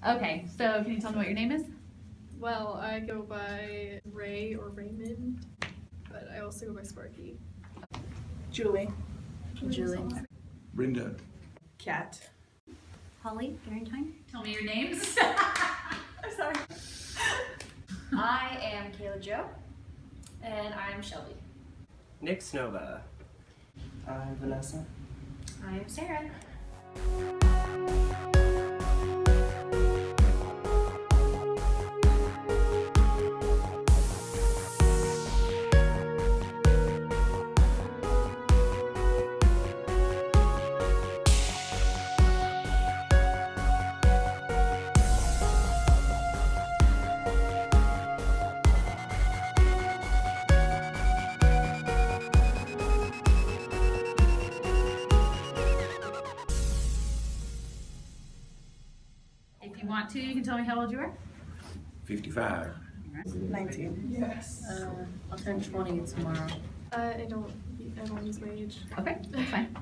Okay, so can you tell me what your name is? Well, I go by Ray or Raymond, but I also go by Sparky. Julie. Julie. Brenda. Kat. Holly, Barrington. Tell me your names. I'm sorry. I am Kayla Jo. And I'm Shelby. Nick Snova. I'm Vanessa. I'm Sarah. If you want to, you can tell me how old you are. 55. 19. Yes. I'll turn 20 tomorrow. I don't use my age. Okay, that's fine.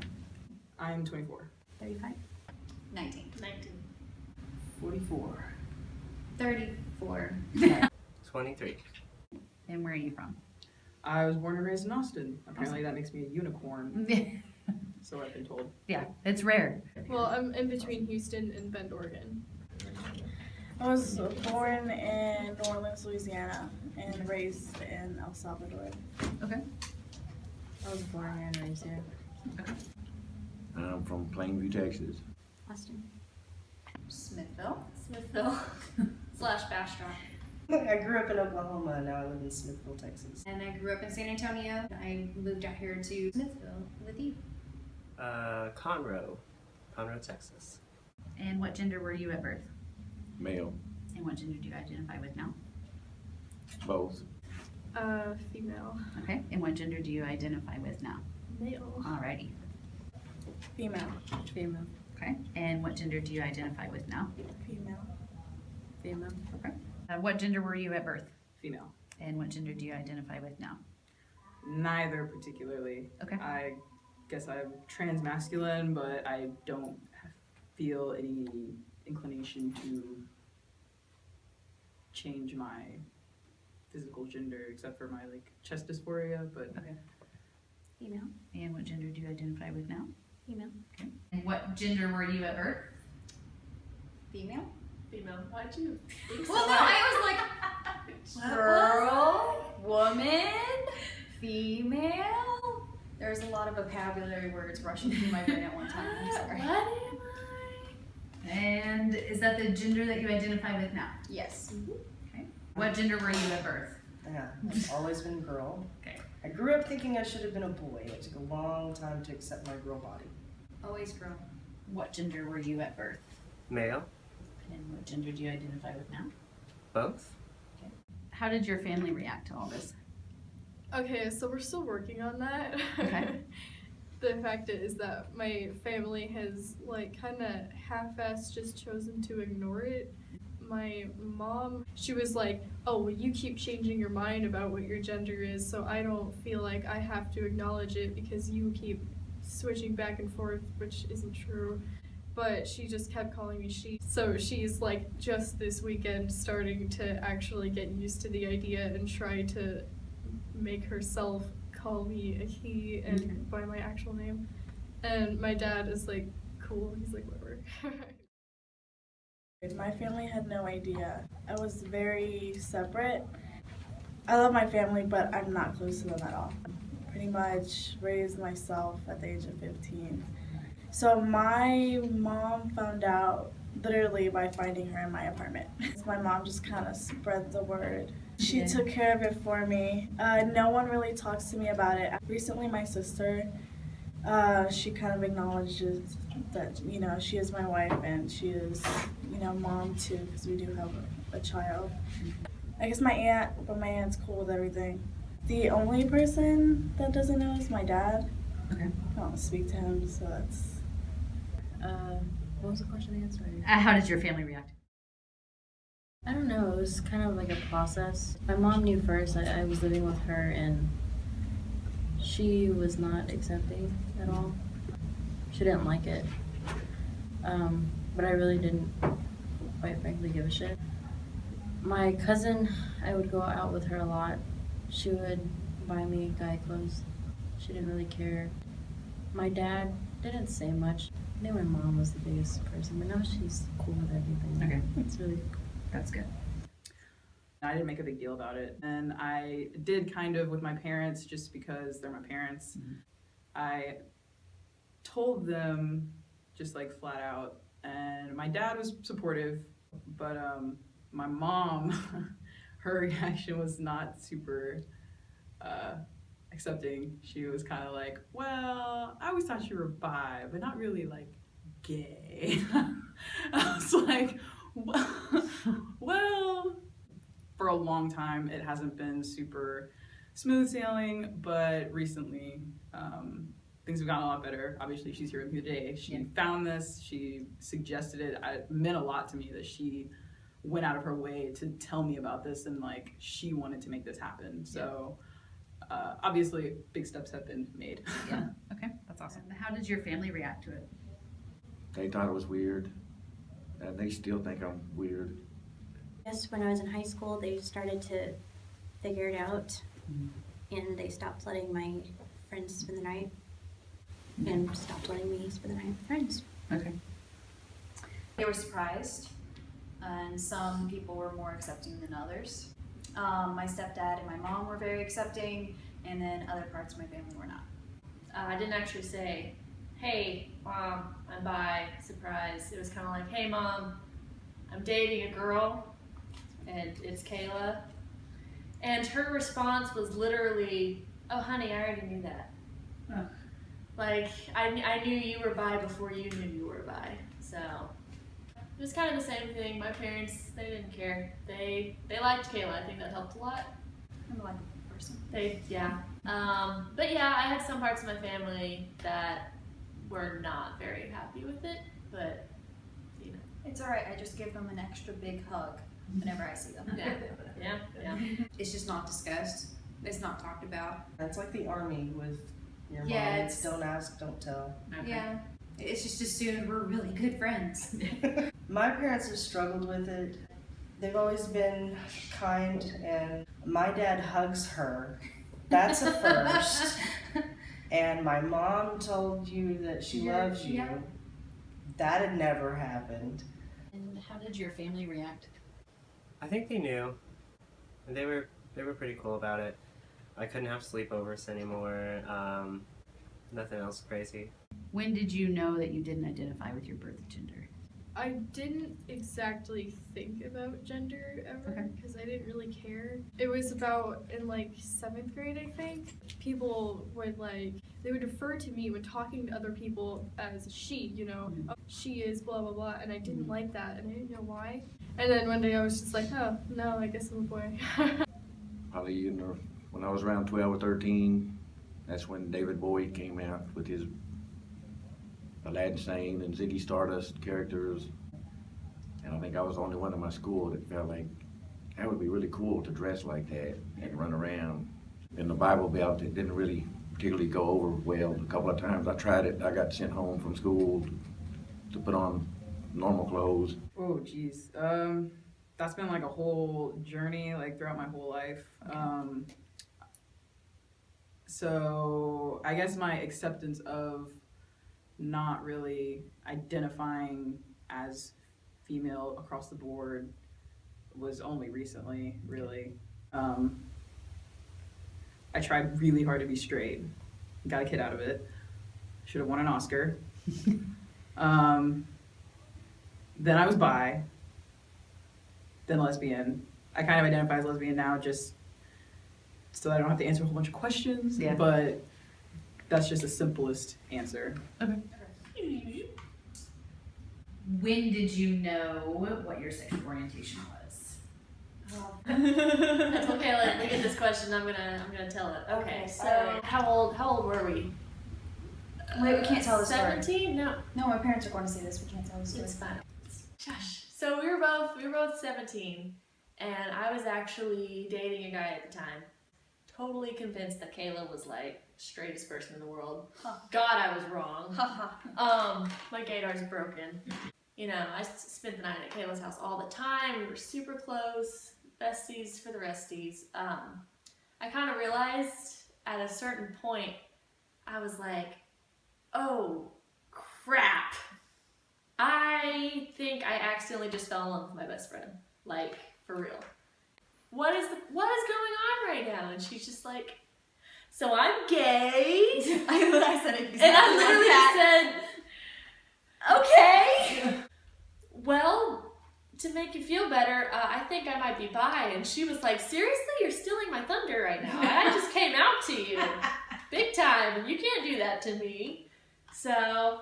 I'm 24. 35. 19. 44. 34. 23. And where are you from? I was born and raised in Austin. Apparently that makes me a unicorn, so I've been told. Yeah, it's rare. Well, I'm in between Houston and Bend, Oregon. I was born in New Orleans, Louisiana, and raised in El Salvador. Okay. I was born and raised here. I'm from Plainview, Texas. Austin. Smithville. Smithville. / Bastrop. I grew up in Oklahoma and now I live in Smithville, Texas. And I grew up in San Antonio. I moved out here to Smithville with you. Conroe, Texas. And what gender were you at birth? Male. And what gender do you identify with now? Both. Female. Okay. And what gender do you identify with now? Male. Alrighty. Female. Female. Okay. And what gender do you identify with now? Female. Female. Okay. What gender were you at birth? Female. And what gender do you identify with now? Neither particularly. Okay. I guess I'm transmasculine, but I don't feel any inclination to change my physical gender except for my chest dysphoria, but Okay. Female. And what gender do you identify with now? Female. Okay. And what gender were you at birth? Female. Female. Why'd you think so? Well, no, I was like, girl, woman, female. There's a lot of vocabulary words rushing through my brain at one time. I'm sorry. What am I? And is that the gender that you identify with now? Yes. Okay. What gender were you at birth? Yeah, I've always been a girl. Okay. I grew up thinking I should have been a boy. It took a long time to accept my girl body. Always girl. What gender were you at birth? Male. And what gender do you identify with now? Both. How did your family react to all this? Okay, so we're still working on that. Okay. The fact is that my family has kind of half-assed just chosen to ignore it. My mom, she was like, oh, well, you keep changing your mind about what your gender is, so I don't feel like I have to acknowledge it because you keep switching back and forth, which isn't true. But she just kept calling me she. So she's just this weekend starting to actually get used to the idea and try to make herself call me a he and by my actual name. And my dad is cool. He's like, whatever. My family had no idea. I was very separate. I love my family, but I'm not close to them at all. Pretty much raised myself at the age of 15. So my mom found out literally by finding her in my apartment. My mom just kind of spread the word. She took care of it for me. No one really talks to me about it. Recently, my sister, she kind of acknowledges that, she is my wife and she is, mom too, because we do have a child. I guess my aunt, but my aunt's cool with everything. The only person that doesn't know is my dad. Okay. I don't speak to him, so that's... What was the question again? Sorry. How did your family react? I don't know. It was kind of like a process. My mom knew first. I was living with her, and she was not accepting at all. She didn't like it. But I really didn't quite frankly give a shit. My cousin, I would go out with her a lot. She would buy me guy clothes. She didn't really care. My dad didn't say much. I think my mom was the biggest person, but now she's cool with everything. Okay. It's really That's good. I didn't make a big deal about it. And I did kind of with my parents just because they're my parents. I told them just like flat out, and my dad was supportive, but my mom, her reaction was not super accepting. She was kind of like, well, I always thought you were bi, but not really like gay. I was like, well, for a long time it hasn't been super smooth sailing, but recently things have gotten a lot better. Obviously, she's here with me today. She found this, she suggested it. It meant a lot to me that she went out of her way to tell me about this, and like she wanted to make this happen. So obviously big steps have been made. Yeah. Okay. That's awesome. How did your family react to it? They thought it was weird, and they still think I'm weird. Yes, when I was in high school, they started to figure it out, and they stopped letting my friends spend the night, and stopped letting me spend the night with friends. Okay. They were surprised, and some people were more accepting than others. My stepdad and my mom were very accepting, and then other parts of my family were not. I didn't actually say, hey, Mom, I'm bi, surprise. It was kind of like, hey, Mom, I'm dating a girl, and it's Kayla. And her response was literally, oh, honey, I already knew that. Oh. Like, I knew you were bi before you knew you were bi. So it was kind of the same thing. My parents, they didn't care. They liked Kayla. I think that helped a lot. I'm a likable person. But yeah, I had some parts of my family that were not very happy with it, but you know. It's alright, I just give them an extra big hug whenever I see them. Yeah. It's just not discussed. It's not talked about. It's like the army with your Yeah, mom. it's- Don't ask, don't tell. Okay. Yeah. It's just assumed we're really good friends. My parents have struggled with it. They've always been kind, and my dad hugs her. That's a first. And my mom told you that she loves you. Yeah. That had never happened. And how did your family react? I think they knew. And they were pretty cool about it. I couldn't have sleepovers anymore. Nothing else crazy. When did you know that you didn't identify with your birth gender? I didn't exactly think about gender ever because I didn't really care. It was about in like 7th grade, I think. People would they would refer to me when talking to other people as she, you know, oh, she is blah blah blah, and I didn't like that, and I didn't know why. And then one day I was just like, oh no, I guess I'm a boy. Probably when I was around 12 or 13, that's when David Bowie came out with his Aladdin Sane and Ziggy Stardust characters. And I think I was the only one in my school that felt like that would be really cool to dress like that and run around. In the Bible Belt, it didn't really particularly go over well. A couple of times I tried it, I got sent home from school to put on normal clothes. Oh geez, that's been like a whole journey, like throughout my whole life. So I guess my acceptance of not really identifying as female across the board was only recently, really. I tried really hard to be straight, got a kid out of it, should have won an Oscar. Then I was bi, then lesbian. I kind of identify as lesbian now, just so I don't have to answer a whole bunch of questions, but that's just the simplest answer. Okay. When did you know what your sexual orientation was? That's okay. Let me get this question. I'm gonna tell it. Okay. So how old were we? Wait, we can't tell the story. 17? No, No, my parents are going to see this. We can't tell the story. it's fine. Shush. So we were both 17, and I was actually dating a guy at the time. Totally convinced that Kayla was like straightest person in the world. God, I was wrong. My gaydar's broken. you know, I spent the night at Kayla's house all the time. We were super close, besties for the resties. I kind of realized at a certain point, I was like, oh crap. I think I accidentally just fell in love with my best friend. Like, for real. What is going on right now? And she's just like, so I'm gay. I said it exactly And I literally said, okay. Well, to make you feel better, I think I might be bi. And she was like, seriously? You're stealing my thunder right now. I just came out to you. Big time. And you can't do that to me. So,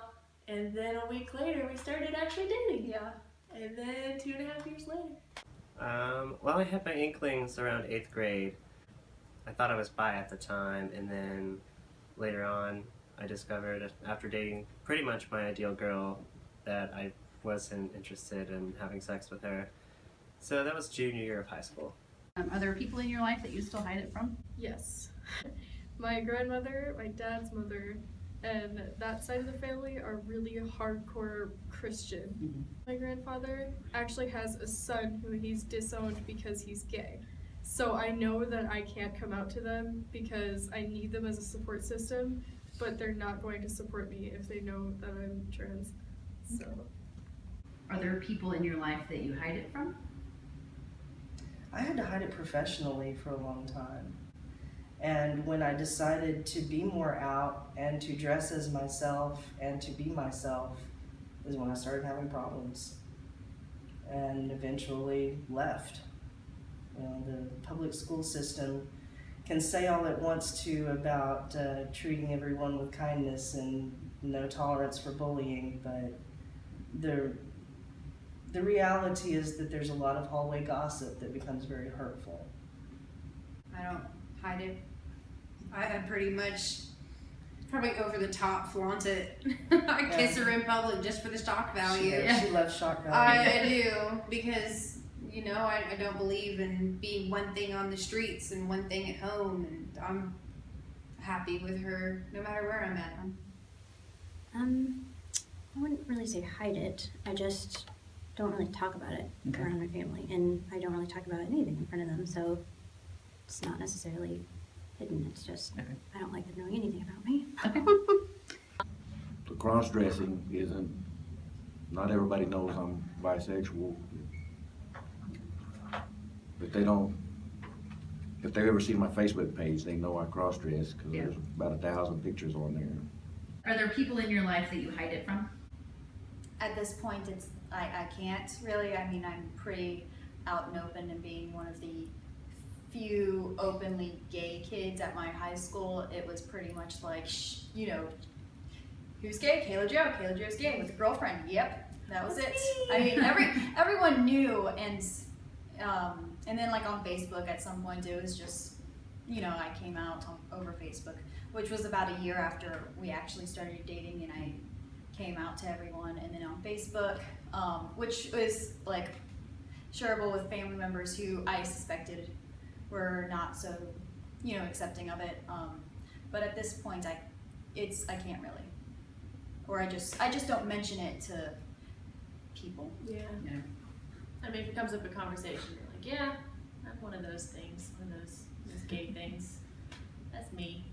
and then a week later, we started actually dating. Yeah. And then 2.5 years later. Well, I had my inklings around 8th grade. I thought I was bi at the time, and then later on, I discovered, after dating pretty much my ideal girl, that I wasn't interested in having sex with her. So that was junior year of high school. Are there people in your life that you still hide it from? Yes. My grandmother, my dad's mother, and that side of the family are really hardcore Christian. Mm-hmm. My grandfather actually has a son who he's disowned because he's gay. So I know that I can't come out to them because I need them as a support system, but they're not going to support me if they know that I'm trans. So. Are there people in your life that you hide it from? I had to hide it professionally for a long time. And when I decided to be more out and to dress as myself and to be myself is when I started having problems and eventually left. You know, the public school system can say all it wants to about treating everyone with kindness and no tolerance for bullying, but the reality is that there's a lot of hallway gossip that becomes very hurtful. I don't hide it. I pretty much probably over the top flaunt it. I kiss her in public just for the shock value. She loves shock value. I do, because you know I don't believe in being one thing on the streets and one thing at home, and I'm happy with her no matter where I'm at. I wouldn't really say hide it. I just don't really talk about it around my family, and I don't really talk about anything in front of them, so it's not necessarily hidden. It's just I don't like them knowing anything about me. The cross-dressing isn't, not everybody knows I'm bisexual. But they don't, if they've ever seen my Facebook page, they know I cross-dress because there's about 1,000 pictures on there. Are there people in your life that you hide it from? At this point, I can't really. I mean, I'm pretty out and open and being one of the few openly gay kids at my high school. It was pretty much like, you know, who's gay? Kayla Joe. Kayla Joe's gay with a girlfriend. Yep, that was it. I mean, everyone knew, and then like on Facebook at some point it was just, you know, I came out over Facebook, which was about a year after we actually started dating, and I came out to everyone. And then on Facebook, which was like shareable with family members who I suspected were not so, you know, accepting of it. But at this point, I can't really, or I just don't mention it to people. Yeah. I mean, if it comes up in conversation, you're like, yeah, I'm one of those things, one of those gay things. That's me.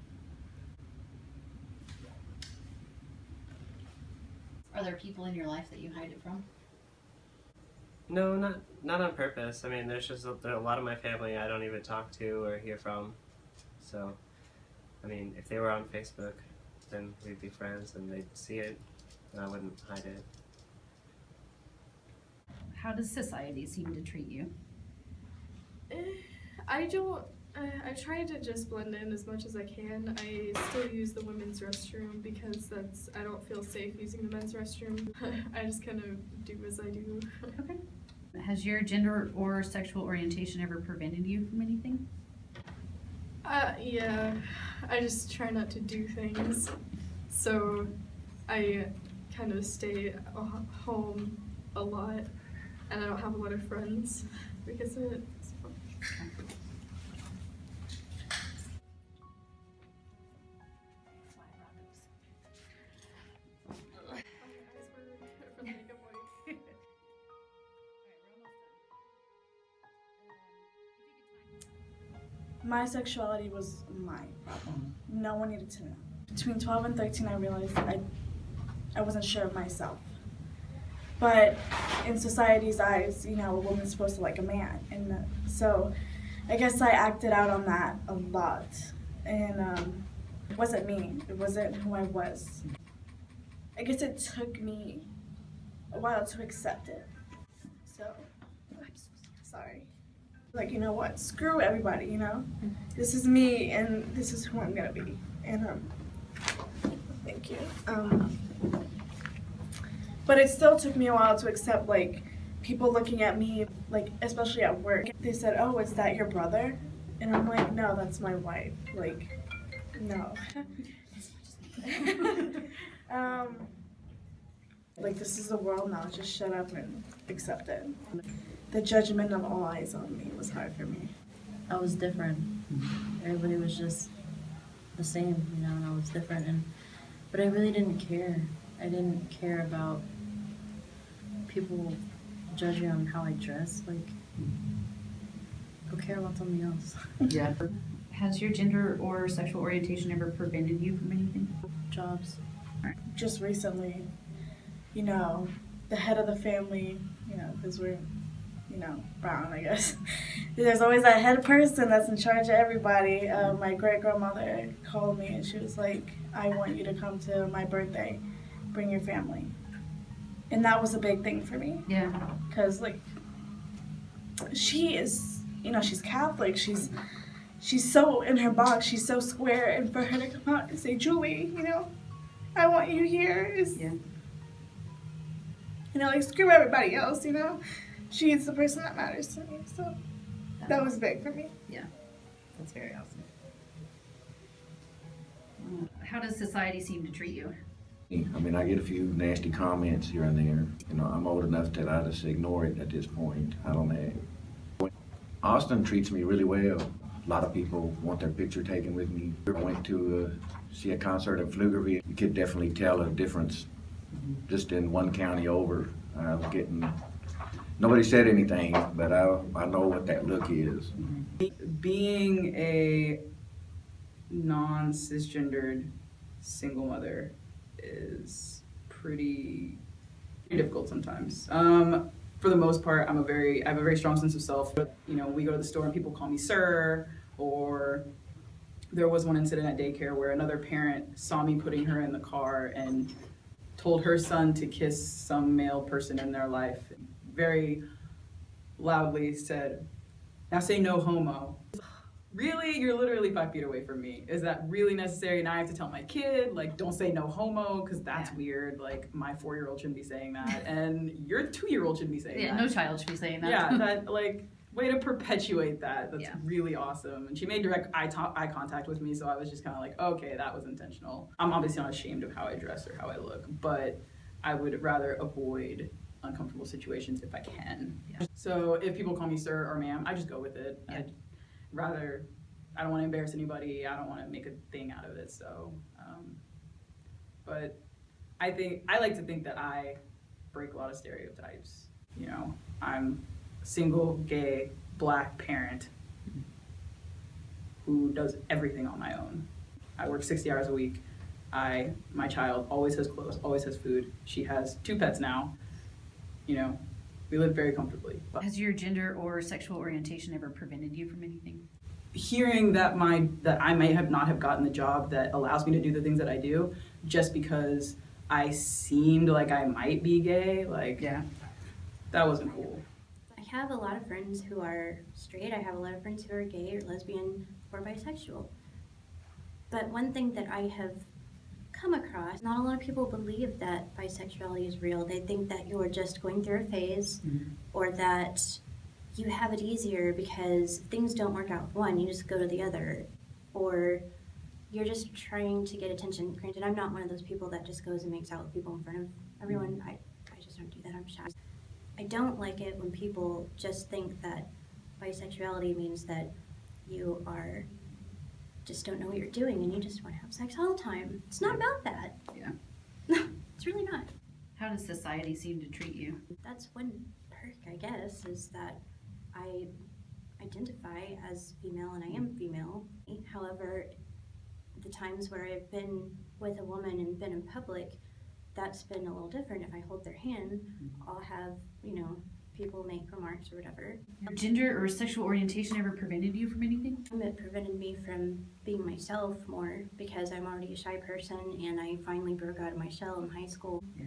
Are there people in your life that you hide it from? No, not on purpose. I mean, there's just a lot of my family I don't even talk to or hear from. So, I mean, if they were on Facebook, then we'd be friends and they'd see it, and I wouldn't hide it. How does society seem to treat you? I try to just blend in as much as I can. I still use the women's restroom because I don't feel safe using the men's restroom. I just kind of do as I do. Okay. Has your gender or sexual orientation ever prevented you from anything? Yeah, I just try not to do things. So I kind of stay home a lot, and I don't have a lot of friends because of it. So. From the makeup wipe. My sexuality was my problem. No one needed to know. Between 12 and 13, I realized I wasn't sure of myself. But in society's eyes, you know, a woman's supposed to like a man. And so I guess I acted out on that a lot. And it wasn't me. It wasn't who I was. I guess it took me a while to accept it. So, I'm so sorry. Like, you know what? Screw everybody, you know? This is me, and this is who I'm gonna be. And, thank you. But it still took me a while to accept, like, people looking at me, like, especially at work. They said, oh, is that your brother? And I'm like, no, that's my wife. Like, no. Like, this is the world now. Just shut up and accept it. The judgment of all eyes on me was hard for me. I was different. Everybody was just the same, you know, and I was different. But I really didn't care. I didn't care about people judging on how I dress. Like, go care about something else. Yeah. Has your gender or sexual orientation ever prevented you from anything? Jobs. Just recently, you know, the head of the family, you know, because we're, you know, brown, I guess. There's always that head person that's in charge of everybody. My great-grandmother called me and she was like, I want you to come to my birthday. Bring your family. And that was a big thing for me. Yeah. Because, like, she is, you know, she's Catholic. She's so in her box. She's so square. And for her to come out and say, Julie, you know, I want you here is, Yeah. you know, like, screw everybody else, you know. She's the person that matters to me. So that was big for me. Yeah. That's very awesome. How does society seem to treat you? I mean, I get a few nasty comments here and there. You know, I'm old enough that I just ignore it at this point. I don't know. Austin treats me really well. A lot of people want their picture taken with me. I went to see a concert in Pflugerville. You could definitely tell a difference just in one county over. I was getting, nobody said anything, but I know what that look is. Being a non-cisgendered single mother is pretty difficult sometimes. For the most part, I have a very strong sense of self. You know, we go to the store and people call me sir, or there was one incident at daycare where another parent saw me putting her in the car and told her son to kiss some male person in their life. Very loudly said, now say no homo. Really? You're literally 5 feet away from me. Is that really necessary? Now I have to tell my kid, like, don't say no homo, because that's weird. Like, my 4-year-old shouldn't be saying that, and your 2-year-old shouldn't be saying that. Yeah, no child should be saying that. Yeah, that, like, way to perpetuate that. That's really awesome. And she made direct eye contact with me, so I was just kind of like, okay, that was intentional. I'm obviously not ashamed of how I dress or how I look, but I would rather avoid uncomfortable situations if I can. Yeah. So if people call me sir or ma'am, I just go with it. Yeah. I don't want to embarrass anybody. I don't want to make a thing out of it. So, but I like to think that I break a lot of stereotypes. You know, I'm a single, gay, black parent who does everything on my own. I work 60 hours a week. My child always has clothes, always has food. She has 2 pets now. You know, we live very comfortably. Has your gender or sexual orientation ever prevented you from anything? Hearing that I may not have gotten the job that allows me to do the things that I do just because I seemed like I might be gay, like, that wasn't cool. I have a lot of friends who are straight. I have a lot of friends who are gay or lesbian or bisexual. But one thing that I have come across, not a lot of people believe that bisexuality is real. They think that you're just going through a phase or that you have it easier because things don't work out with one, you just go to the other, or you're just trying to get attention. Granted, I'm not one of those people that just goes and makes out with people in front of everyone. I just don't do that. I'm shy. I don't like it when people just think that bisexuality means that you are just don't know what you're doing and you just want to have sex all the time. It's not about that. Yeah. It's really not. How does society seem to treat you? That's one perk, I guess, is that I identify as female and I am female. However, the times where I've been with a woman and been in public, that's been a little different. If I hold their hand, I'll have, people make remarks or whatever. Gender or sexual orientation ever prevented you from anything? It prevented me from being myself more because I'm already a shy person and I finally broke out of my shell in high school. Yeah.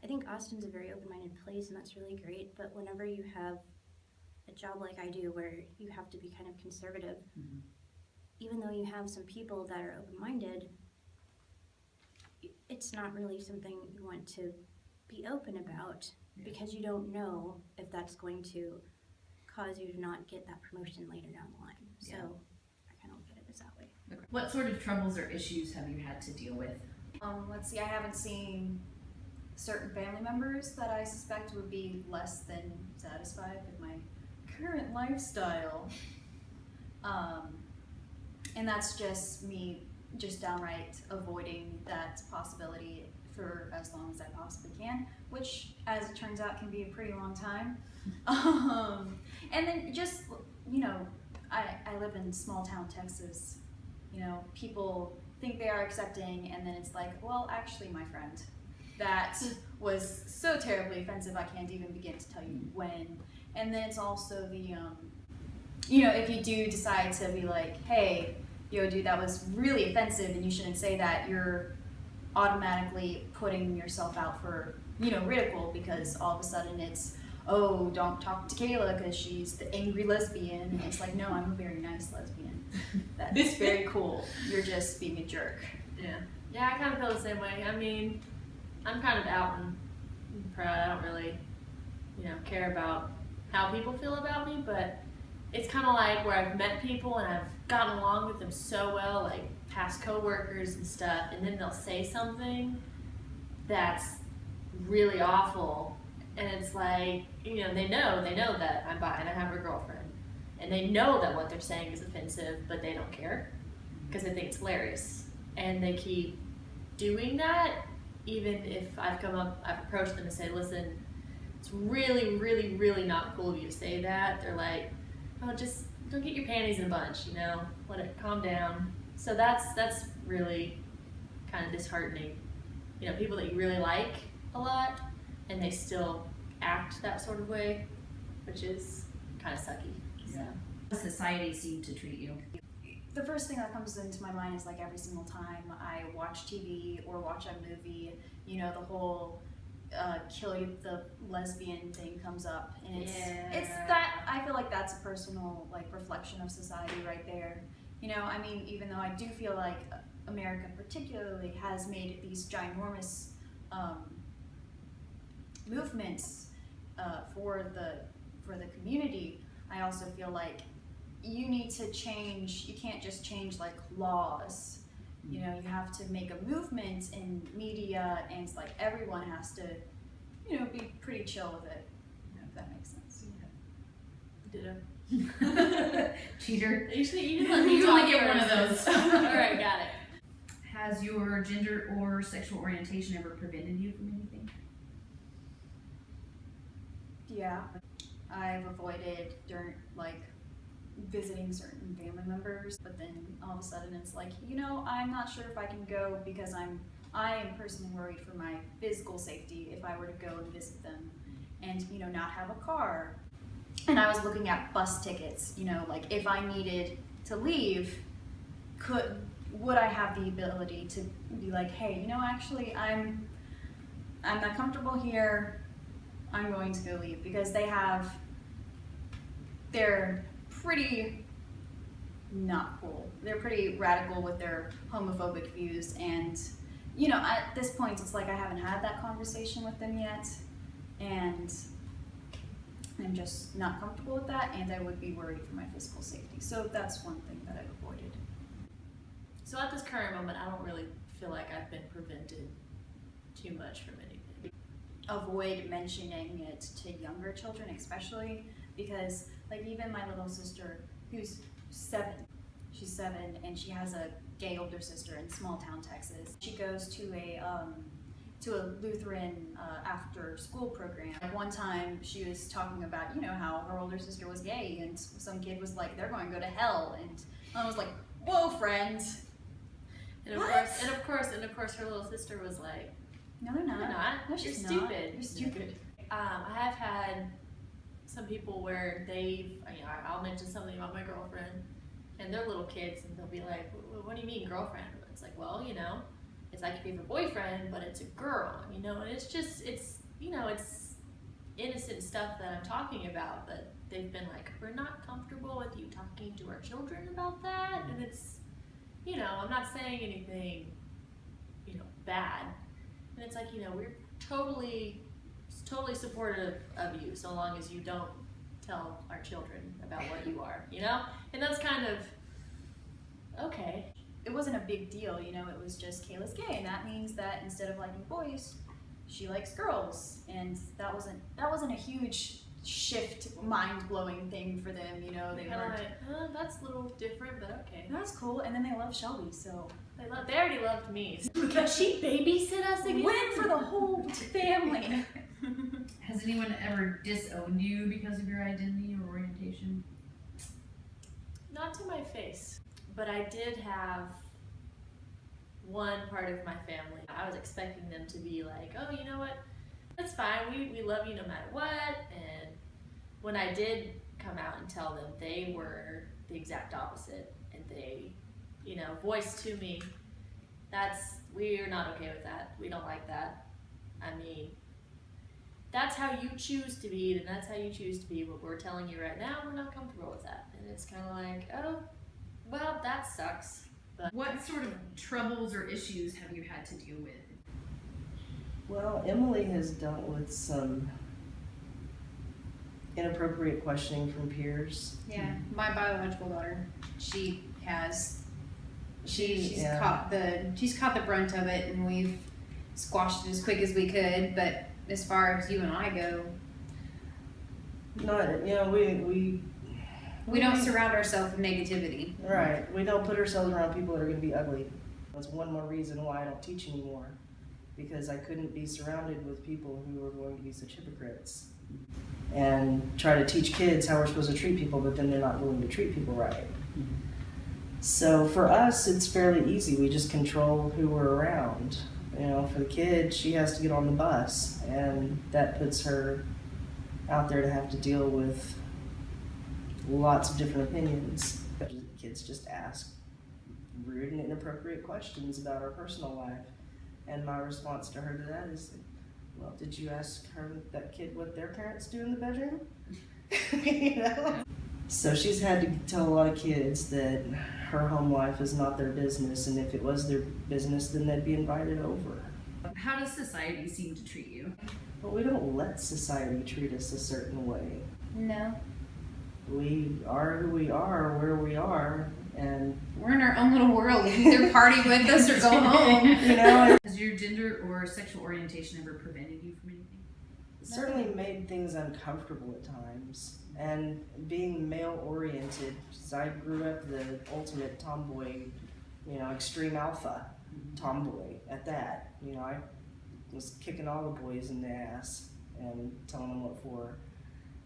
I think Austin's a very open-minded place and that's really great, but whenever you have a job like I do where you have to be kind of conservative, even though you have some people that are open-minded, it's not really something you want to be open about because you don't know if that's going to cause you to not get that promotion later down the line. So I kind of look at it as that way. Okay. What sort of troubles or issues have you had to deal with? Let's see, I haven't seen certain family members that I suspect would be less than satisfied with my current lifestyle. And that's just me just downright avoiding that possibility for as long as I possibly can, which as it turns out can be a pretty long time. And then just, I live in small town Texas, people think they are accepting and then it's like, well, actually my friend, that was so terribly offensive I can't even begin to tell you when. And then it's also the, if you do decide to be like, hey, yo dude, that was really offensive and you shouldn't say that, you're automatically putting yourself out for, ridicule because all of a sudden it's, oh, don't talk to Kayla because she's the angry lesbian. And it's like, no, I'm a very nice lesbian. That's very cool. You're just being a jerk. Yeah, I kind of feel the same way. I mean, I'm kind of out and proud. I don't really, care about how people feel about me, but it's kind of like where I've met people and I've gotten along with them so well, like past coworkers and stuff, and then they'll say something that's really awful, and it's like, they know that I'm bi and I have a girlfriend, and they know that what they're saying is offensive, but they don't care because they think it's hilarious, and they keep doing that even if I've approached them and say, listen, it's really, really, really not cool of you to say that. They're like, oh, just don't get your panties in a bunch, let it calm down. So that's really kind of disheartening. People that you really like a lot and they still act that sort of way, which is kind of sucky. So. How does society seem to treat you? The first thing that comes into my mind is like every single time I watch TV or watch a movie, the whole kill you the lesbian thing comes up, and it's that I feel like that's a personal reflection of society right there. I mean, even though I do feel like America particularly has made these ginormous movements for the community, I also feel like you need to change. You can't just change laws. You have to make a movement in media, and it's like everyone has to, be pretty chill with it, if that makes sense. Ditto. Cheater. You didn't let me You talk only get one of first. those. Alright, got it. Has your gender or sexual orientation ever prevented you from anything? Yeah, I've avoided during visiting certain family members, but then all of a sudden it's like, I'm not sure if I can go because I am personally worried for my physical safety if I were to go and visit them and, not have a car. And I was looking at bus tickets, if I needed to leave, would I have the ability to be like, hey, actually I'm not comfortable here, I'm going to go leave, because they're pretty not cool. They're pretty radical with their homophobic views, and at this point it's like I haven't had that conversation with them yet, and I'm just not comfortable with that, and I would be worried for my physical safety. So that's one thing that I've avoided. So at this current moment, I don't really feel like I've been prevented too much from anything. Avoid mentioning it to younger children, especially because even my little sister, who's 7, she's 7, and she has a gay older sister in small town Texas. She goes to to a Lutheran after school program. Like one time she was talking about, you know, how her older sister was gay, and some kid was like, they're going to go to hell, and I was like, whoa, friend. And of course, her little sister was like, No, they're not. "You're not. No, You're she's stupid. not. You're stupid. I have had some people where I'll mention something about my girlfriend, and they're little kids, and they'll be like, "What do you mean, girlfriend?" It's like, well, you know, it's like your boyfriend, but it's a girl, you know, and it's innocent stuff that I'm talking about, but they've been like, we're not comfortable with you talking to our children about that, and it's, you know, I'm not saying anything, you know, bad, and it's like, you know, we're totally supportive of you so long as you don't tell our children about what you are, you know, and that's kind of okay. It wasn't a big deal, you know, it was just Kayla's gay, and that means that instead of liking boys, she likes girls, and that wasn't a huge shift, mind-blowing thing for them, you know. They Kind were of like, that's a little different, but okay. that's cool, and then they love Shelby, so They already loved me. Can she babysit us again? win for the whole family. Has anyone ever disowned you because of your identity or orientation? Not to my face, but I did have one part of my family. I was expecting them to be like, oh, you know what, that's fine, we love you no matter what, and when I did come out and tell them, they were the exact opposite, and they, you know, voiced to me, we're not okay with that, we don't like that. I mean, that's how you choose to be, and that's how you choose to be, but we're telling you right now, we're not comfortable with that. And it's kind of like, oh, well, that sucks. But What sort of troubles or issues have you had to deal with? Well, Emily has dealt with some inappropriate questioning from peers. Yeah, my biological daughter, she's Yeah. caught the brunt of it, and we've squashed it as quick as we could. But as far as you and I go, Not, you know, we don't surround ourselves with negativity. Right. We don't put ourselves around people that are going to be ugly. That's one more reason why I don't teach anymore, because I couldn't be surrounded with people who were going to be such hypocrites and try to teach kids how we're supposed to treat people, but then they're not willing to treat people right. So for us, it's fairly easy. We just control who we're around. You know, for the kid, she has to get on the bus, and that puts her out there to have to deal with lots of different opinions. Kids just ask rude and inappropriate questions about our personal life, and my response to her to that is, well, did you ask that kid what their parents do in the bedroom? You know? So she's had to tell a lot of kids that her home life is not their business, and if it was their business, then they'd be invited over. How does society seem to treat you? But we don't let society treat us a certain way. No, We are who we are, where we are, and we're in our own little world. You can either party with us or go home. you know, Has your gender or sexual orientation ever prevented you from anything? it certainly made things uncomfortable at times. And being male-oriented, because I grew up the ultimate tomboy, you know, extreme alpha tomboy at that. You know, I was kicking all the boys in the ass and telling them what for,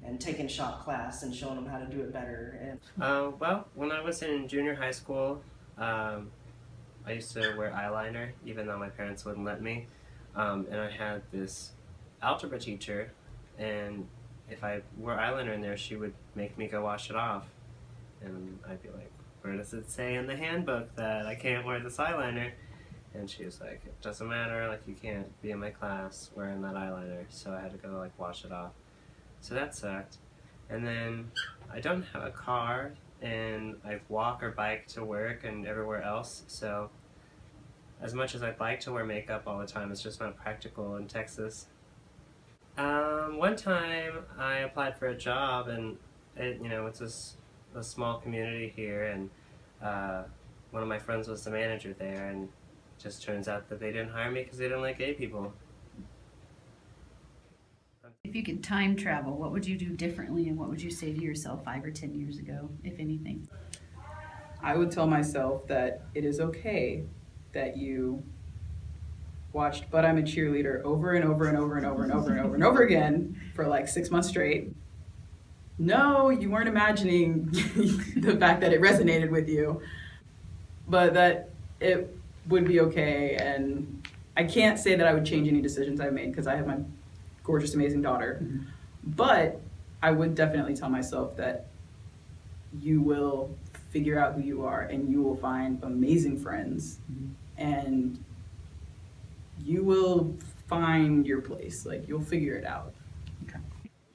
and taking shop class and showing them how to do it better. And Well, when I was in junior high school, I used to wear eyeliner, even though my parents wouldn't let me. And I had this algebra teacher, and if I wore eyeliner in there, she would make me go wash it off. And I'd be like, where does it say in the handbook that I can't wear this eyeliner? And she was like, it doesn't matter, like, you can't be in my class wearing that eyeliner. So I had to go, like, wash it off. So that sucked. And then I don't have a car, and I walk or bike to work and everywhere else. So as much as I'd like to wear makeup all the time, it's just not practical in Texas. One time I applied for a job, and it's a small community here, and one of my friends was the manager there, and it just turns out that they didn't hire me because they didn't like gay people. If you could time travel, what would you do differently, and what would you say to yourself 5 or 10 years ago, if anything? I would tell myself that it is okay that you watched But I'm a Cheerleader over and over and over and over and over and over and over again for like 6 months straight. No, you weren't imagining the fact that it resonated with you, but that it would be okay. And I can't say that I would change any decisions I've made because I have my gorgeous, amazing daughter. Mm-hmm. But I would definitely tell myself that you will figure out who you are and you will find amazing friends. Mm-hmm. And you will find your place. Like, you'll figure it out. Okay.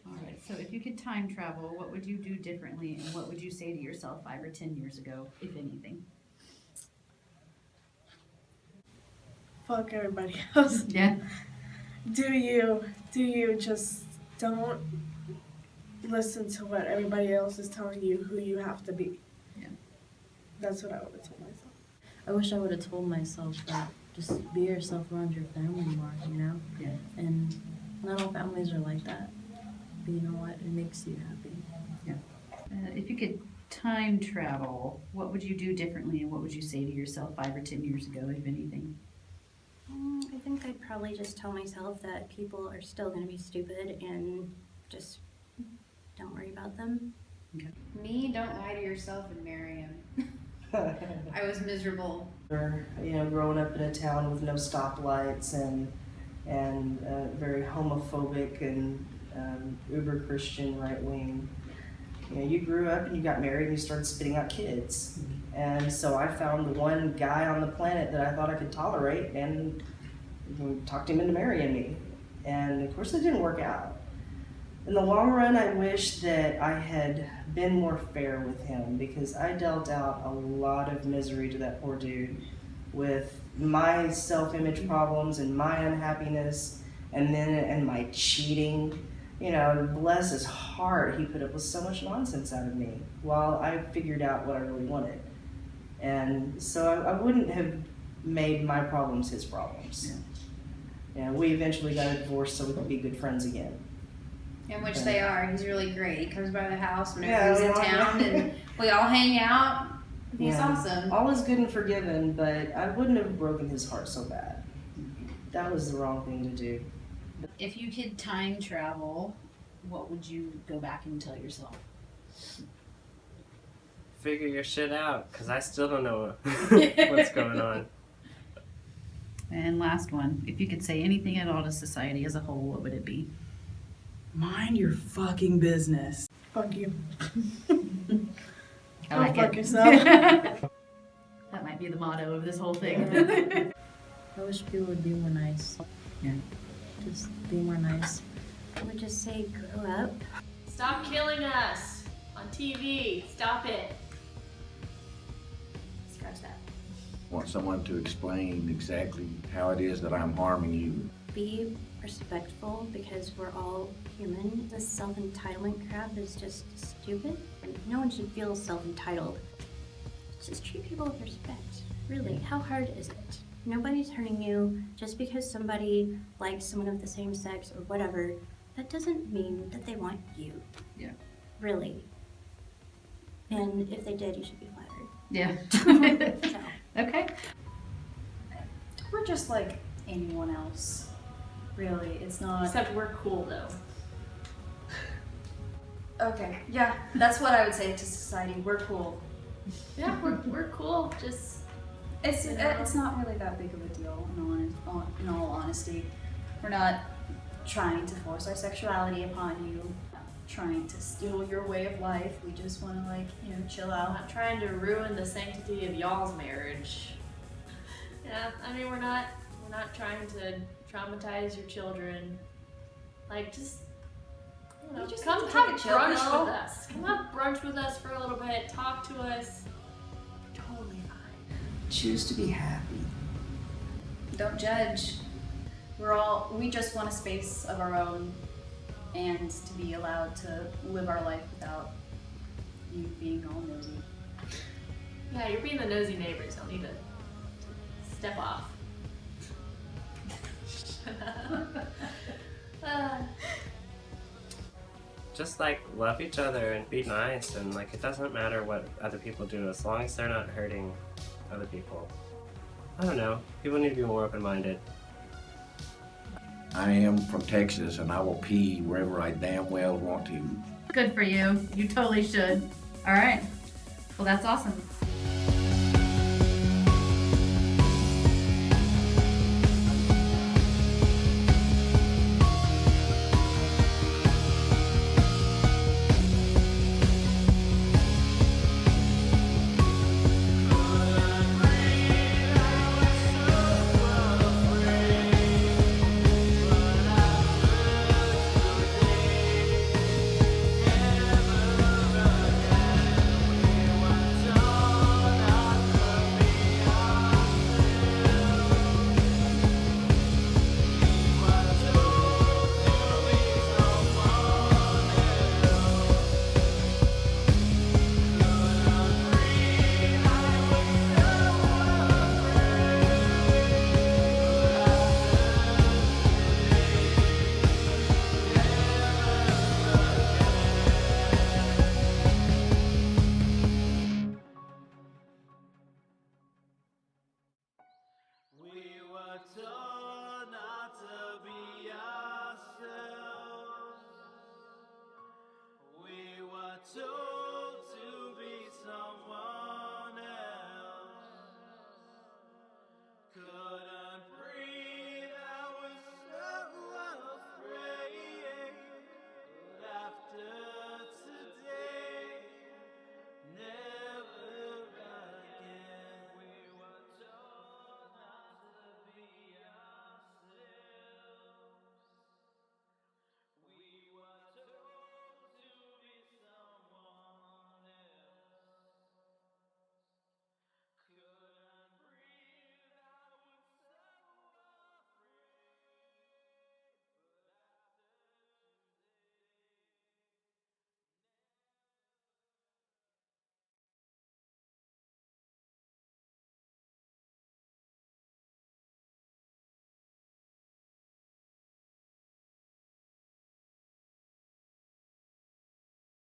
All right. So if you could time travel, what would you do differently, and what would you say to yourself 5 or 10 years ago, if anything? Fuck everybody else. Yeah. Do you just don't listen to what everybody else is telling you who you have to be. Yeah. That's what I would have told myself. I wish I would have told myself that just be yourself around your family more, you know? Yeah. And not all families are like that. But you know what? It makes you happy. Yeah. If you could time travel, what would you do differently, and what would you say to yourself 5 or 10 years ago, if anything? I think I'd probably just tell myself that people are still going to be stupid and just don't worry about them. Okay. Me, don't lie to yourself and marry him. I was miserable. Growing up in a town with no stoplights and very homophobic and uber Christian right wing. You grew up and you got married and you started spitting out kids. And so I found the one guy on the planet that I thought I could tolerate and talked him into marrying me. And of course it didn't work out. In the long run, I wish that I had been more fair with him, because I dealt out a lot of misery to that poor dude with my self-image problems and my unhappiness and my cheating. Bless his heart, he put up with so much nonsense out of me while I figured out what I really wanted. And so I wouldn't have made my problems his problems. Yeah. We eventually got a divorce so we could be good friends again. In which they are. He's really great. He comes by the house whenever he's in town, and we all hang out. He's awesome. All is good and forgiven, but I wouldn't have broken his heart so bad. That was the wrong thing to do. If you could time travel, what would you go back and tell yourself? Figure your shit out, because I still don't know what's going on. And last one, if you could say anything at all to society as a whole, what would it be? Mind your fucking business. Fuck you. I like Go fuck it. yourself. That might be the motto of this whole thing. I wish people would be more nice. Yeah. Just be more nice. I would just say grow up. Stop killing us on TV. Stop it. Scratch that. Want someone to explain exactly how it is that I'm harming you. Be respectful, because we're all human. This self-entitlement crap is just stupid. No one should feel self-entitled. Just treat people with respect. Really, how hard is it? Nobody's hurting you. Just because somebody likes someone of the same sex or whatever, that doesn't mean that they want you. Yeah. Really. And if they did, you should be flattered. Yeah. So. Okay. We're just like anyone else. Really, it's not. Except we're cool though. Okay, yeah, that's what I would say to society. We're cool. Yeah, we're cool. Just It's not really that big of a deal. In all honesty, we're not trying to force our sexuality upon you. Not trying to steal your way of life. We just want to chill I'm out. not trying to ruin the sanctity of y'all's marriage. Yeah, I mean we're not trying to traumatize your children. Just You just come have have to take a chill brunch pill. with us. Come have brunch with us for a little bit. Talk to us. Totally fine. Choose to be happy. Don't judge. We just want a space of our own, and to be allowed to live our life without you being all nosy. Yeah, you're being the nosy neighbors. I'll need to step off. Just love each other and be nice, and it doesn't matter what other people do as long as they're not hurting other people. I don't know. People need to be more open-minded. I am from Texas and I will pee wherever I damn well want to. Good for you. You totally should. All right. Well, that's awesome.